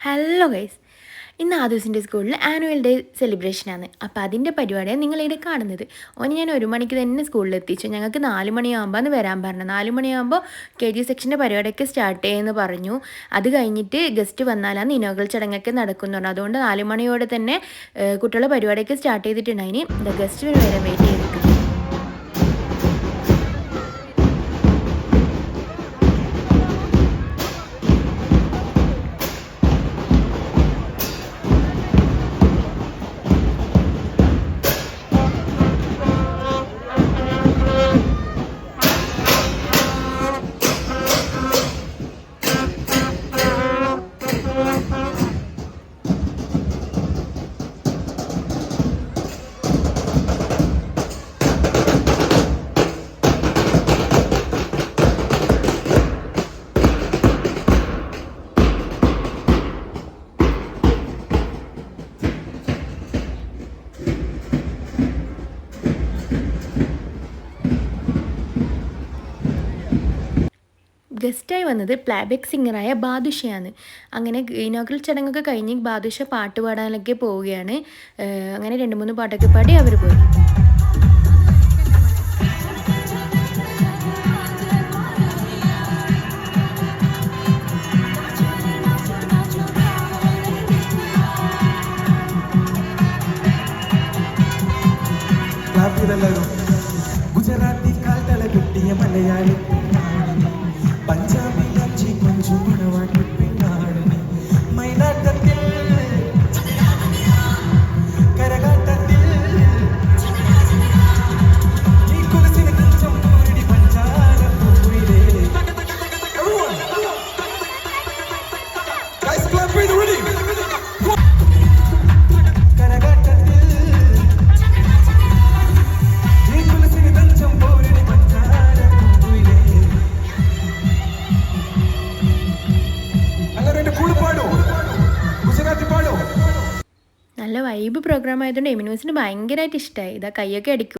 Hello guys, ഇന്ന് ആദൂസിൻ്റെ സ്കൂളിൽ annual day സെലിബ്രേഷനാണ്. അപ്പോൾ അതിൻ്റെ പരിപാടിയാണ് നിങ്ങളിവിടെ കാണുന്നത്. ഓന് ഞാൻ 1 മണിക്ക് തന്നെ സ്കൂളിൽ എത്തിച്ചു. ഞങ്ങൾക്ക് 4 മണിയാകുമ്പോൾ വരാൻ പറഞ്ഞു. 4 മണിയാകുമ്പോൾ KG സെക്ഷൻ്റെ പരിപാടിയൊക്കെ സ്റ്റാർട്ട് ചെയ്യുമെന്ന് പറഞ്ഞു. അത് കഴിഞ്ഞിട്ട് ഗസ്റ്റ് വന്നാലാണ് ഇനോഗ്രൽ ചടങ്ങൊക്കെ നടക്കുന്നു പറഞ്ഞു. അതുകൊണ്ട് 4 മണിയോടെ തന്നെ കുട്ടികളുടെ പരിപാടിയൊക്കെ സ്റ്റാർട്ട് ചെയ്തിട്ടുണ്ടായിന്. ഗസ്റ്റ് വരെ വെയിറ്റ് ചെയ്തിട്ടുണ്ട്. ഗസ്റ്റായി വന്നത് പ്ലേബാക്ക് സിംഗറായ ബാദുഷയാണ്. അങ്ങനെ ഇനോഗ്രൽ ചടങ്ങൊക്കെ കഴിഞ്ഞ് ബാദുഷ പാട്ട് പാടാനൊക്കെ പോവുകയാണ്. അങ്ങനെ 2-3 പാട്ടൊക്കെ പാടി അവർ പോയി. ഗുജറാത്തി കാൽത്തല കുട്ടിയ മലയാളി പഞ്ചാബി അഞ്ചി കൊഞ്ചു മണവാട്ടി പെണ്ണാടുന്നു മൈനാട്ടത്തിൽ കരകാട്ടത്തിൽ ഈ കുലസിന് കഞ്ചം പൂരിടി പഞ്ചാര പൂരിലേ Guys, clap for the ready. നല്ല വൈബ് പ്രോഗ്രാം ആയതുകൊണ്ട് എമിനൂസിന് ഭയങ്കരമായിട്ട് ഇഷ്ടമായി. ഇതാ കൈയൊക്കെ അടിക്കും.